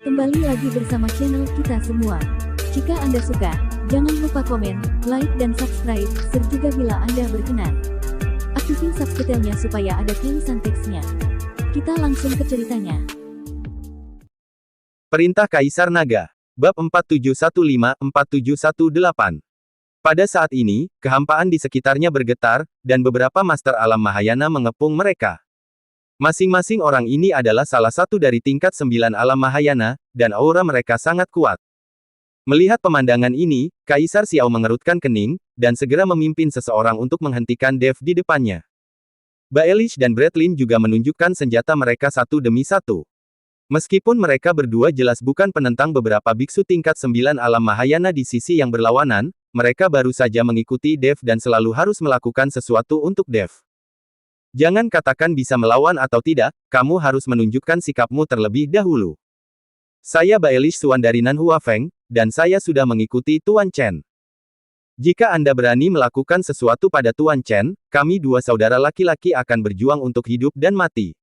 Kembali lagi bersama channel kita semua. Jika Anda suka, jangan lupa komen, like dan subscribe, serta bila Anda berkenan, aktifin subtitlenya supaya ada tulisan teksnya. Kita langsung ke ceritanya. Perintah Kaisar Naga. Bab 4715-4718. Pada saat ini, kehampaan di sekitarnya bergetar, dan beberapa master alam Mahayana mengepung mereka. Masing-masing orang ini adalah salah satu dari tingkat 9 alam Mahayana, dan aura mereka sangat kuat. Melihat pemandangan ini, Kaisar Xiao mengerutkan kening, dan segera memimpin seseorang untuk menghentikan Dev di depannya. Baelish dan Bretlin juga menunjukkan senjata mereka satu demi satu. Meskipun mereka berdua jelas bukan penentang beberapa biksu tingkat 9 alam Mahayana di sisi yang berlawanan, mereka baru saja mengikuti Dev dan selalu harus melakukan sesuatu untuk Dev. Jangan katakan bisa melawan atau tidak, kamu harus menunjukkan sikapmu terlebih dahulu. Saya Baelish Suan dari Nanhua Feng, dan saya sudah mengikuti Tuan Chen. Jika Anda berani melakukan sesuatu pada Tuan Chen, kami dua saudara laki-laki akan berjuang untuk hidup dan mati.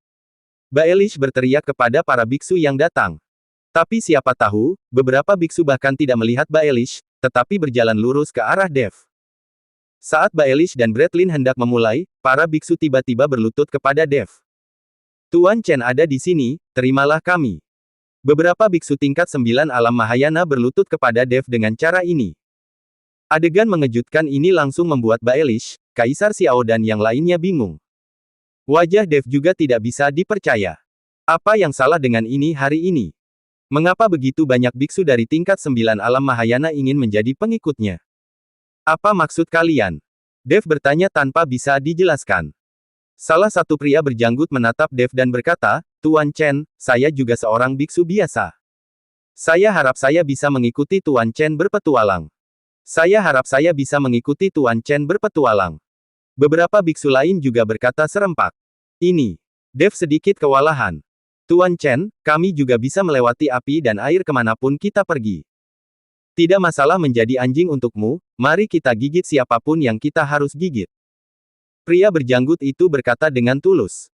Baelish berteriak kepada para biksu yang datang. Tapi siapa tahu, beberapa biksu bahkan tidak melihat Baelish, tetapi berjalan lurus ke arah Dev. Saat Baelish dan Bretlin hendak memulai, para biksu tiba-tiba berlutut kepada Dev. Tuan Chen ada di sini, terimalah kami. Beberapa biksu tingkat 9 alam Mahayana berlutut kepada Dev dengan cara ini. Adegan mengejutkan ini langsung membuat Baelish, Kaisar Xiao dan yang lainnya bingung. Wajah Dev juga tidak bisa dipercaya. Apa yang salah dengan ini hari ini? Mengapa begitu banyak biksu dari tingkat 9 alam Mahayana ingin menjadi pengikutnya? Apa maksud kalian? Dev bertanya tanpa bisa dijelaskan. Salah satu pria berjanggut menatap Dev dan berkata, Tuan Chen, saya juga seorang biksu biasa. Saya harap saya bisa mengikuti Tuan Chen berpetualang. Saya harap saya bisa mengikuti Tuan Chen berpetualang. Beberapa biksu lain juga berkata serempak. Ini. Dev sedikit kewalahan. Tuan Chen, kami juga bisa melewati api dan air kemanapun kita pergi. Tidak masalah menjadi anjing untukmu, mari kita gigit siapapun yang kita harus gigit. Pria berjanggut itu berkata dengan tulus.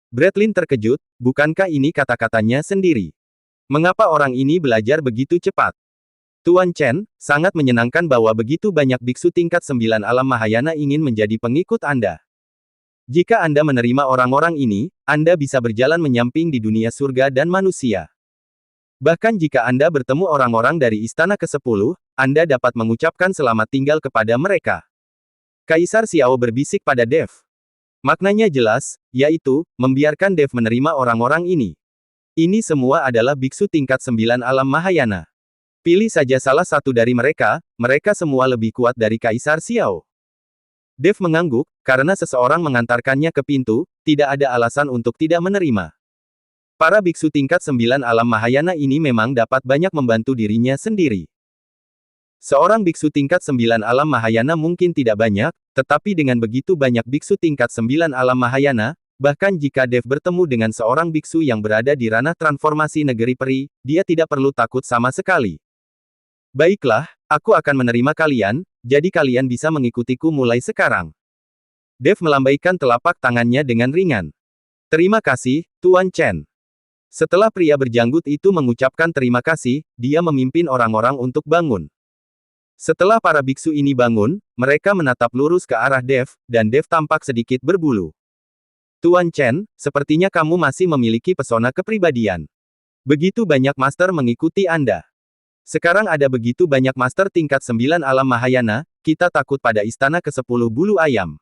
Bretlin terkejut, bukankah ini kata-katanya sendiri? Mengapa orang ini belajar begitu cepat? Tuan Chen, sangat menyenangkan bahwa begitu banyak biksu tingkat 9 alam Mahayana ingin menjadi pengikut Anda. Jika Anda menerima orang-orang ini, Anda bisa berjalan menyamping di dunia surga dan manusia. Bahkan jika Anda bertemu orang-orang dari Istana ke-10, Anda dapat mengucapkan selamat tinggal kepada mereka. Kaisar Xiao berbisik pada Dev. Maknanya jelas, yaitu, membiarkan Dev menerima orang-orang ini. Ini semua adalah biksu tingkat 9 alam Mahayana. Pilih saja salah satu dari mereka, mereka semua lebih kuat dari Kaisar Xiao. Dev mengangguk, karena seseorang mengantarkannya ke pintu, tidak ada alasan untuk tidak menerima. Para biksu tingkat 9 alam Mahayana ini memang dapat banyak membantu dirinya sendiri. Seorang biksu tingkat 9 alam Mahayana mungkin tidak banyak, tetapi dengan begitu banyak biksu tingkat 9 alam Mahayana, bahkan jika Dev bertemu dengan seorang biksu yang berada di ranah transformasi negeri peri, dia tidak perlu takut sama sekali. Baiklah, aku akan menerima kalian, jadi kalian bisa mengikutiku mulai sekarang. Dev melambaikan telapak tangannya dengan ringan. Terima kasih, Tuan Chen. Setelah pria berjanggut itu mengucapkan terima kasih, dia memimpin orang-orang untuk bangun. Setelah para biksu ini bangun, mereka menatap lurus ke arah Dev, dan Dev tampak sedikit berbulu. Tuan Chen, sepertinya kamu masih memiliki pesona kepribadian. Begitu banyak master mengikuti Anda. Sekarang ada begitu banyak master tingkat 9 alam Mahayana, kita takut pada Istana ke-10 bulu ayam.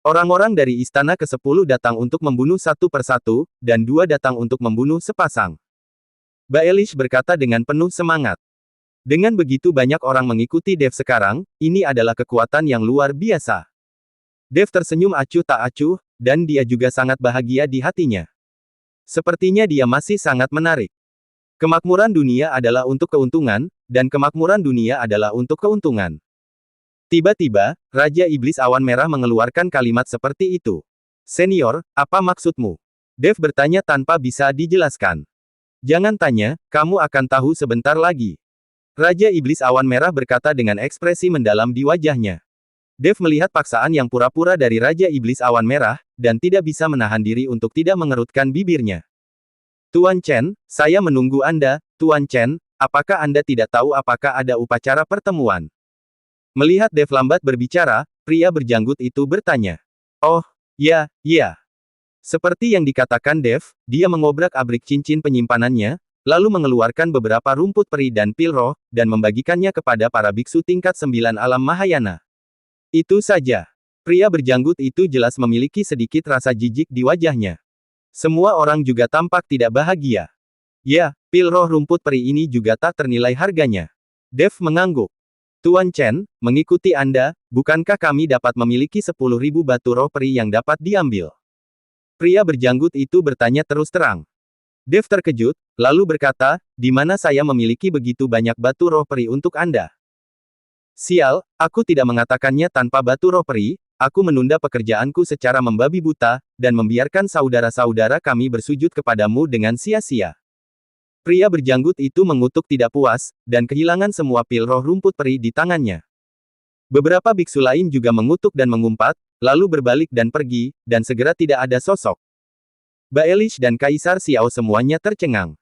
Orang-orang dari Istana ke-10 datang untuk membunuh satu persatu, dan dua datang untuk membunuh sepasang. Baelish berkata dengan penuh semangat. Dengan begitu banyak orang mengikuti Dev sekarang, ini adalah kekuatan yang luar biasa. Dev tersenyum acuh tak acuh, dan dia juga sangat bahagia di hatinya. Sepertinya dia masih sangat menarik. Kemakmuran dunia adalah untuk keuntungan, dan kemakmuran dunia adalah untuk keuntungan. Tiba-tiba, Raja Iblis Awan Merah mengeluarkan kalimat seperti itu. Senior, apa maksudmu? Dev bertanya tanpa bisa dijelaskan. Jangan tanya, kamu akan tahu sebentar lagi. Raja Iblis Awan Merah berkata dengan ekspresi mendalam di wajahnya. Dev melihat paksaan yang pura-pura dari Raja Iblis Awan Merah, dan tidak bisa menahan diri untuk tidak mengerutkan bibirnya. Tuan Chen, saya menunggu Anda, Tuan Chen, apakah Anda tidak tahu apakah ada upacara pertemuan? Melihat Dev lambat berbicara, pria berjanggut itu bertanya. Oh, ya, ya. Seperti yang dikatakan Dev, dia mengobrak-abrik cincin penyimpanannya, lalu mengeluarkan beberapa rumput peri dan pil roh, dan membagikannya kepada para biksu tingkat 9 alam Mahayana. Itu saja. Pria berjanggut itu jelas memiliki sedikit rasa jijik di wajahnya. Semua orang juga tampak tidak bahagia. Ya, pil roh rumput peri ini juga tak ternilai harganya. Dev mengangguk. Tuan Chen, mengikuti Anda, bukankah kami dapat memiliki 10.000 batu roh peri yang dapat diambil? Pria berjanggut itu bertanya terus terang. Dev terkejut, lalu berkata, di mana saya memiliki begitu banyak batu roh peri untuk Anda? Sial, aku tidak mengatakannya tanpa batu roh peri. Aku menunda pekerjaanku secara membabi buta, dan membiarkan saudara-saudara kami bersujud kepadamu dengan sia-sia. Pria berjanggut itu mengutuk tidak puas, dan kehilangan semua pil roh rumput peri di tangannya. Beberapa biksu lain juga mengutuk dan mengumpat, lalu berbalik dan pergi, dan segera tidak ada sosok. Baelish dan Kaisar Xiao semuanya tercengang.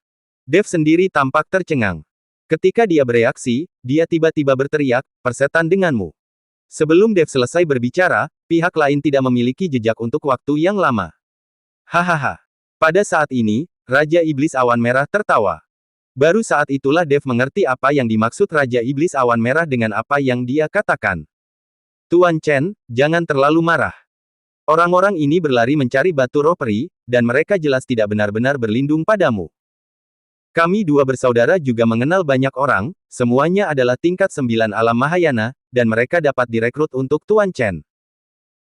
Dev sendiri tampak tercengang. Ketika dia bereaksi, dia tiba-tiba berteriak, persetan denganmu. Sebelum Dev selesai berbicara, pihak lain tidak memiliki jejak untuk waktu yang lama. Hahaha. Pada saat ini, Raja Iblis Awan Merah tertawa. Baru saat itulah Dev mengerti apa yang dimaksud Raja Iblis Awan Merah dengan apa yang dia katakan. Tuan Chen, jangan terlalu marah. Orang-orang ini berlari mencari batu roh peri, dan mereka jelas tidak benar-benar berlindung padamu. Kami dua bersaudara juga mengenal banyak orang, semuanya adalah tingkat 9 alam Mahayana, dan mereka dapat direkrut untuk Tuan Chen.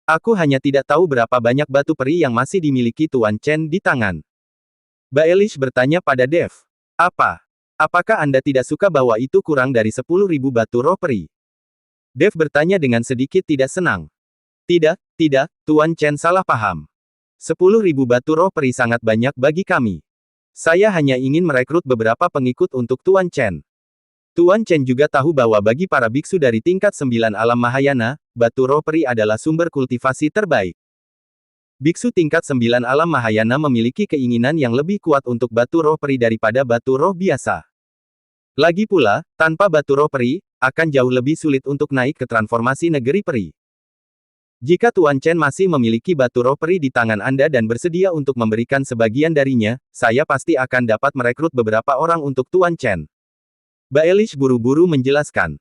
Aku hanya tidak tahu berapa banyak batu peri yang masih dimiliki Tuan Chen di tangan. Baelish bertanya pada Dev. Apa? Apakah Anda tidak suka bahwa itu kurang dari 10.000 batu roh peri? Dev bertanya dengan sedikit tidak senang. Tidak, Tuan Chen salah paham. 10.000 batu roh peri sangat banyak bagi kami. Saya hanya ingin merekrut beberapa pengikut untuk Tuan Chen. Tuan Chen juga tahu bahwa bagi para biksu dari tingkat 9 alam Mahayana, batu roh peri adalah sumber kultivasi terbaik. Biksu tingkat 9 alam Mahayana memiliki keinginan yang lebih kuat untuk batu roh peri daripada batu roh biasa. Lagi pula, tanpa batu roh peri, akan jauh lebih sulit untuk naik ke transformasi negeri peri. Jika Tuan Chen masih memiliki batu roh peri di tangan Anda dan bersedia untuk memberikan sebagian darinya, saya pasti akan dapat merekrut beberapa orang untuk Tuan Chen. Baelish buru-buru menjelaskan.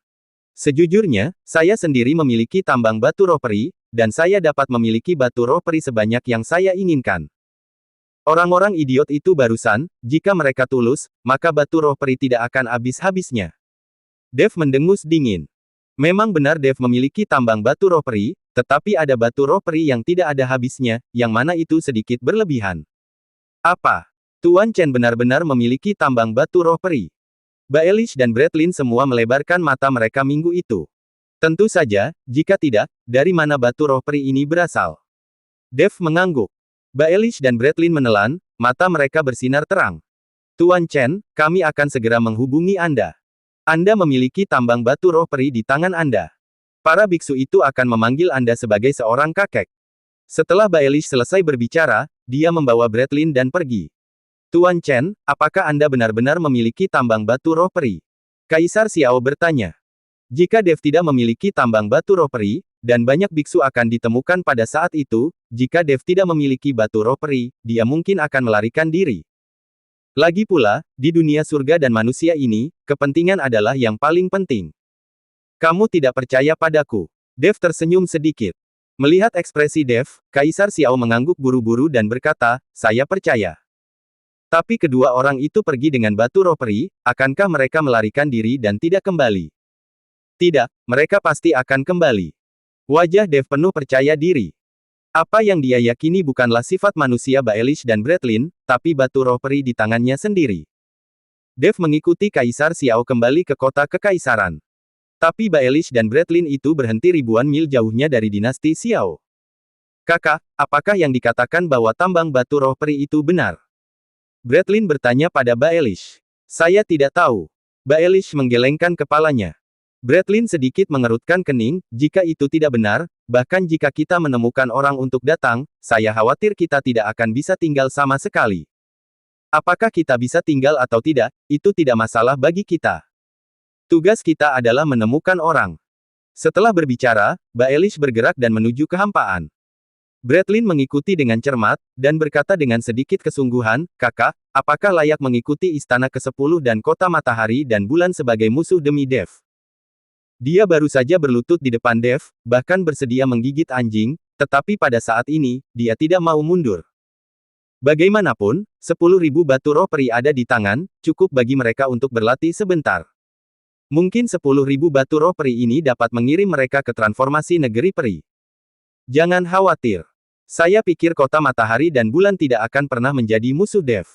Sejujurnya, saya sendiri memiliki tambang batu roh peri, dan saya dapat memiliki batu roh peri sebanyak yang saya inginkan. Orang-orang idiot itu barusan, jika mereka tulus, maka batu roh peri tidak akan habis-habisnya. Dev mendengus dingin. Memang benar Dev memiliki tambang batu roh peri, tetapi ada batu roh peri yang tidak ada habisnya, yang mana itu sedikit berlebihan. Apa? Tuan Chen benar-benar memiliki tambang batu roh peri? Baelish dan Bretlin semua melebarkan mata mereka minggu itu. Tentu saja, jika tidak, dari mana batu roh peri ini berasal? Dev mengangguk. Baelish dan Bretlin menelan, mata mereka bersinar terang. Tuan Chen, kami akan segera menghubungi Anda. Anda memiliki tambang batu roh peri di tangan Anda. Para biksu itu akan memanggil Anda sebagai seorang kakek. Setelah Baelish selesai berbicara, dia membawa Bretlin dan pergi. Tuan Chen, apakah Anda benar-benar memiliki tambang batu roh peri? Kaisar Xiao bertanya. Jika Dev tidak memiliki tambang batu roh peri, dan banyak biksu akan ditemukan pada saat itu, jika Dev tidak memiliki batu roh peri, dia mungkin akan melarikan diri. Lagi pula, di dunia surga dan manusia ini, kepentingan adalah yang paling penting. Kamu tidak percaya padaku. Dev tersenyum sedikit. Melihat ekspresi Dev, Kaisar Xiao mengangguk buru-buru dan berkata, saya percaya. Tapi kedua orang itu pergi dengan batu roh peri, akankah mereka melarikan diri dan tidak kembali? Tidak, mereka pasti akan kembali. Wajah Dev penuh percaya diri. Apa yang dia yakini bukanlah sifat manusia Baelish dan Bretlin, tapi batu roh peri di tangannya sendiri. Dev mengikuti Kaisar Xiao kembali ke kota kekaisaran. Tapi Baelish dan Bretlin itu berhenti ribuan mil jauhnya dari dinasti Xiao. Kakak, apakah yang dikatakan bahwa tambang batu roh peri itu benar? Bretlin bertanya pada Baelish. Saya tidak tahu. Baelish menggelengkan kepalanya. Bretlin sedikit mengerutkan kening, jika itu tidak benar, bahkan jika kita menemukan orang untuk datang, saya khawatir kita tidak akan bisa tinggal sama sekali. Apakah kita bisa tinggal atau tidak, itu tidak masalah bagi kita. Tugas kita adalah menemukan orang. Setelah berbicara, Baelish bergerak dan menuju kehampaan. Bretlin mengikuti dengan cermat, dan berkata dengan sedikit kesungguhan, "Kakak, apakah layak mengikuti Istana ke-10 dan Kota Matahari dan Bulan sebagai musuh demi Dev?" Dia baru saja berlutut di depan Dev, bahkan bersedia menggigit anjing, tetapi pada saat ini, dia tidak mau mundur. Bagaimanapun, 10.000 batu roh peri ada di tangan, cukup bagi mereka untuk berlatih sebentar. Mungkin 10.000 batu roh peri ini dapat mengirim mereka ke transformasi negeri peri. Jangan khawatir. Saya pikir Kota Matahari dan Bulan tidak akan pernah menjadi musuh Dev.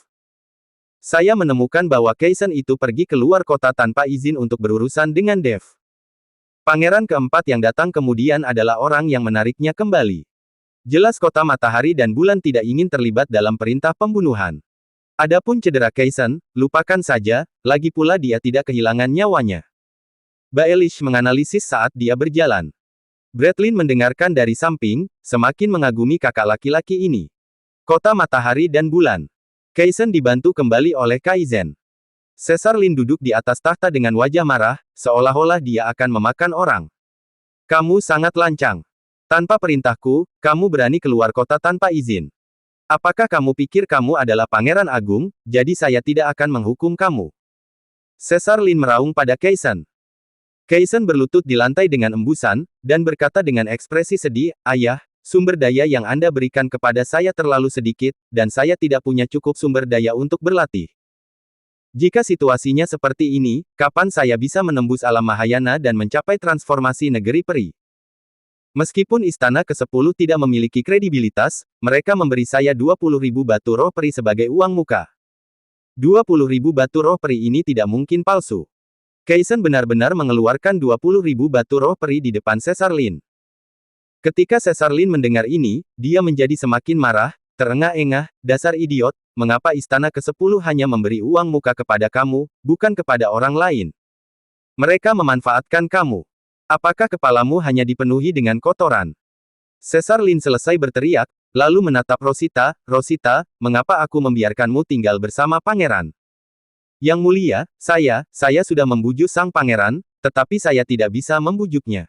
Saya menemukan bahwa Kaisen itu pergi keluar kota tanpa izin untuk berurusan dengan Dev. Pangeran keempat yang datang kemudian adalah orang yang menariknya kembali. Jelas Kota Matahari dan Bulan tidak ingin terlibat dalam perintah pembunuhan. Adapun cedera Kaisen, lupakan saja, lagi pula dia tidak kehilangan nyawanya. Baelish menganalisis saat dia berjalan. Bretlin mendengarkan dari samping, semakin mengagumi kakak laki-laki ini. Kota Matahari dan Bulan. Kaisen dibantu kembali oleh Kaizen. Caesar Lin duduk di atas tahta dengan wajah marah, seolah-olah dia akan memakan orang. Kamu sangat lancang. Tanpa perintahku, kamu berani keluar kota tanpa izin. Apakah kamu pikir kamu adalah Pangeran Agung, jadi saya tidak akan menghukum kamu? Caesar Lin meraung pada Kaisen. Kaisen berlutut di lantai dengan embusan, dan berkata dengan ekspresi sedih, "Ayah, sumber daya yang Anda berikan kepada saya terlalu sedikit, dan saya tidak punya cukup sumber daya untuk berlatih. Jika situasinya seperti ini, kapan saya bisa menembus alam Mahayana dan mencapai transformasi negeri peri? Meskipun Istana ke-10 tidak memiliki kredibilitas, mereka memberi saya 20.000 batu roh peri sebagai uang muka. 20.000 batu roh peri ini tidak mungkin palsu." Kaisen benar-benar mengeluarkan 20.000 batu roh peri di depan Caesar Lin. Ketika Caesar Lin mendengar ini, dia menjadi semakin marah, terengah-engah, "Dasar idiot, mengapa Istana ke-10 hanya memberi uang muka kepada kamu, bukan kepada orang lain? Mereka memanfaatkan kamu. Apakah kepalamu hanya dipenuhi dengan kotoran?" Caesar Lin selesai berteriak, lalu menatap Rosita, "Rosita, mengapa aku membiarkanmu tinggal bersama pangeran? Yang mulia, saya sudah membujuk sang pangeran, tetapi saya tidak bisa membujuknya."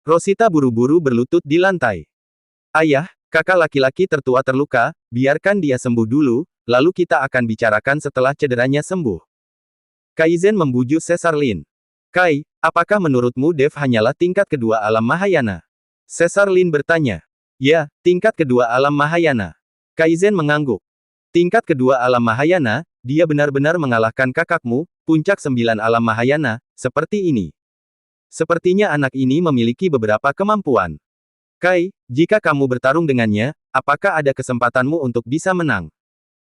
Rosita buru-buru berlutut di lantai. "Ayah, kakak laki-laki tertua terluka, biarkan dia sembuh dulu, lalu kita akan bicarakan setelah cederanya sembuh." Kaizen membujuk Caesar Lin. "Kai, apakah menurutmu Dev hanyalah tingkat kedua alam Mahayana?" Caesar Lin bertanya. "Ya, tingkat kedua alam Mahayana." Kaizen mengangguk. "Tingkat kedua alam Mahayana, dia benar-benar mengalahkan kakakmu, puncak 9 alam Mahayana, seperti ini. Sepertinya anak ini memiliki beberapa kemampuan. Kai, jika kamu bertarung dengannya, apakah ada kesempatanmu untuk bisa menang?"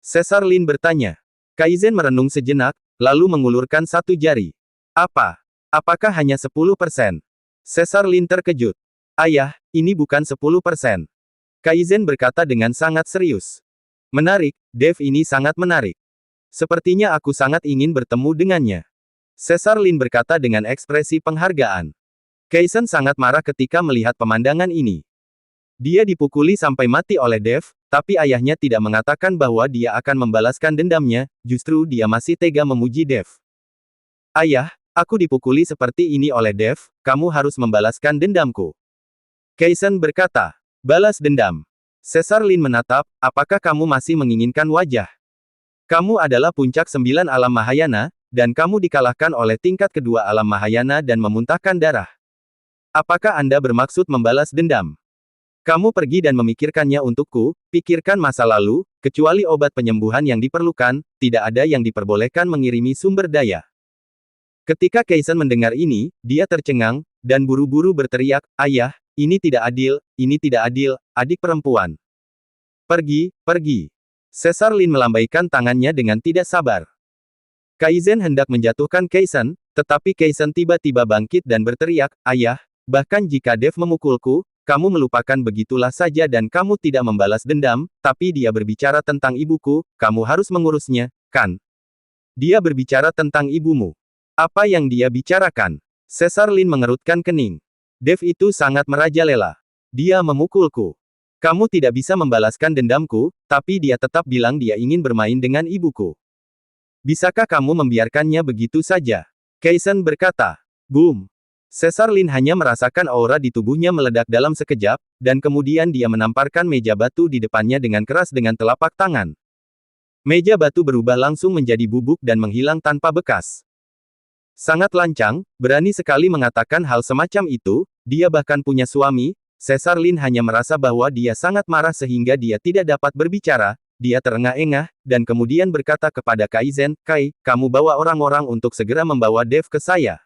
Caesar Lin bertanya. Kaizen merenung sejenak, lalu mengulurkan satu jari. "Apa? Apakah hanya 10%? Caesar Lin terkejut. "Ayah, ini bukan 10%. Kaizen berkata dengan sangat serius. "Menarik, Dev ini sangat menarik. Sepertinya aku sangat ingin bertemu dengannya." Caesar Lin berkata dengan ekspresi penghargaan. Kaisen sangat marah ketika melihat pemandangan ini. Dia dipukuli sampai mati oleh Dev, tapi ayahnya tidak mengatakan bahwa dia akan membalaskan dendamnya, justru dia masih tega memuji Dev. "Ayah, aku dipukuli seperti ini oleh Dev, kamu harus membalaskan dendamku." Kaisen berkata. "Balas dendam." Caesar Lin menatap, "Apakah kamu masih menginginkan wajah? Kamu adalah puncak 9 alam Mahayana, dan kamu dikalahkan oleh tingkat kedua alam Mahayana dan memuntahkan darah. Apakah Anda bermaksud membalas dendam? Kamu pergi dan memikirkannya untukku, pikirkan masa lalu, kecuali obat penyembuhan yang diperlukan, tidak ada yang diperbolehkan mengirimi sumber daya." Ketika Kaisen mendengar ini, dia tercengang, dan buru-buru berteriak, "Ayah, ini tidak adil, adik perempuan. Pergi, pergi." Caesar Lin melambaikan tangannya dengan tidak sabar. Kaizen hendak menjatuhkan Kaisen, tetapi Kaisen tiba-tiba bangkit dan berteriak, "Ayah, bahkan jika Dev memukulku, kamu melupakan begitulah saja dan kamu tidak membalas dendam, tapi dia berbicara tentang ibuku, kamu harus mengurusnya, kan? Dia berbicara tentang ibumu. Apa yang dia bicarakan?" Caesar Lin mengerutkan kening. "Dev itu sangat merajalela. Dia memukulku." Kamu tidak bisa membalaskan dendamku, tapi dia tetap bilang dia ingin bermain dengan ibuku. Bisakah kamu membiarkannya begitu saja? Kaisen berkata. Boom. Caesar Lin hanya merasakan aura di tubuhnya meledak dalam sekejap, dan kemudian dia menamparkan meja batu di depannya dengan keras dengan telapak tangan. Meja batu berubah langsung menjadi bubuk dan menghilang tanpa bekas. Sangat lancang, berani sekali mengatakan hal semacam itu, dia bahkan punya suami. Caesar Lin hanya merasa bahwa dia sangat marah sehingga dia tidak dapat berbicara, dia terengah-engah, dan kemudian berkata kepada Kaizen, Kai, kamu bawa orang-orang untuk segera membawa Dev ke saya.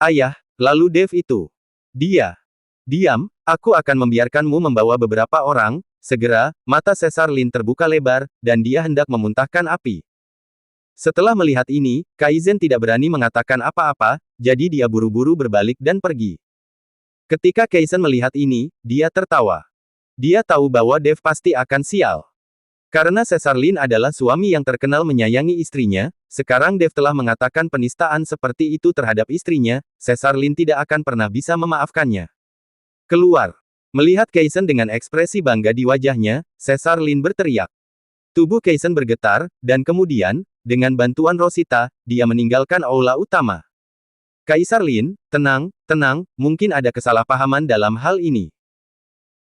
Ayah, lalu Dev itu. Dia. Diam, aku akan membiarkanmu membawa beberapa orang, segera, mata Caesar Lin terbuka lebar, dan dia hendak memuntahkan api. Setelah melihat ini, Kaizen tidak berani mengatakan apa-apa, jadi dia buru-buru berbalik dan pergi. Ketika Kaizen melihat ini, dia tertawa. Dia tahu bahwa Dev pasti akan sial. Karena Caesar Lin adalah suami yang terkenal menyayangi istrinya, sekarang Dev telah mengatakan penistaan seperti itu terhadap istrinya, Caesar Lin tidak akan pernah bisa memaafkannya. Keluar. Melihat Kaizen dengan ekspresi bangga di wajahnya, Caesar Lin berteriak. Tubuh Kaizen bergetar, dan kemudian, dengan bantuan Rosita, dia meninggalkan aula utama. Kaisar Lin, tenang, tenang, mungkin ada kesalahpahaman dalam hal ini.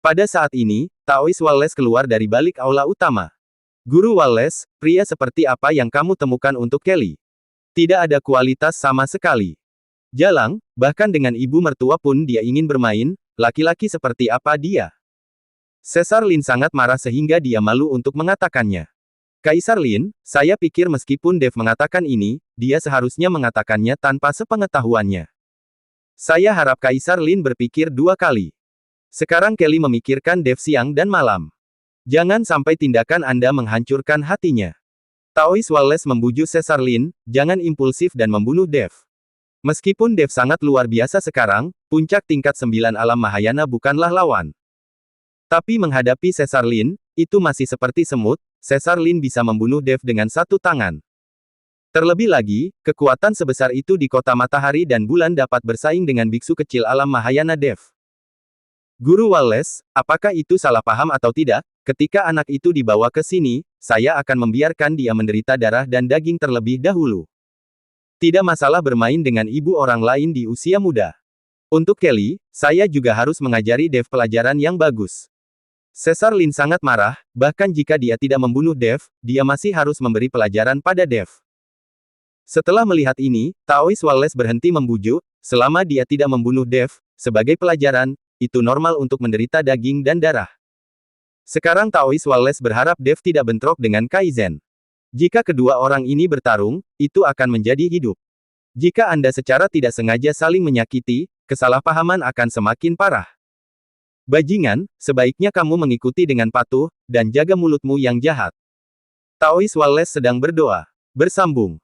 Pada saat ini, Taois Wallace keluar dari balik aula utama. Guru Wallace, pria seperti apa yang kamu temukan untuk Kelly? Tidak ada kualitas sama sekali. Jalang, bahkan dengan ibu mertua pun dia ingin bermain, laki-laki seperti apa dia? Caesar Lin sangat marah sehingga dia malu untuk mengatakannya. Kaisar Lin, saya pikir meskipun Dev mengatakan ini, dia seharusnya mengatakannya tanpa sepengetahuannya. Saya harap Kaisar Lin berpikir dua kali. Sekarang Kelly memikirkan Dev siang dan malam. Jangan sampai tindakan Anda menghancurkan hatinya. Taois Wallace membujuk Caesar Lin, jangan impulsif dan membunuh Dev. Meskipun Dev sangat luar biasa sekarang, puncak tingkat 9 alam Mahayana bukanlah lawan. Tapi menghadapi Caesar Lin, itu masih seperti semut. Caesar Lin bisa membunuh Dev dengan satu tangan. Terlebih lagi, kekuatan sebesar itu di kota matahari dan bulan dapat bersaing dengan biksu kecil alam Mahayana Dev. Guru Wallace, apakah itu salah paham atau tidak? Ketika anak itu dibawa ke sini, saya akan membiarkan dia menderita darah dan daging terlebih dahulu. Tidak masalah bermain dengan ibu orang lain di usia muda. Untuk Kelly, saya juga harus mengajari Dev pelajaran yang bagus. Caesar Lin sangat marah, bahkan jika dia tidak membunuh Dev, dia masih harus memberi pelajaran pada Dev. Setelah melihat ini, Taois Wallace berhenti membujuk, selama dia tidak membunuh Dev, sebagai pelajaran, itu normal untuk menderita daging dan darah. Sekarang Taois Wallace berharap Dev tidak bentrok dengan Kaizen. Jika kedua orang ini bertarung, itu akan menjadi hidup. Jika Anda secara tidak sengaja saling menyakiti, kesalahpahaman akan semakin parah. Bajingan, sebaiknya kamu mengikuti dengan patuh, dan jaga mulutmu yang jahat. Taois Wallace sedang berdoa. Bersambung.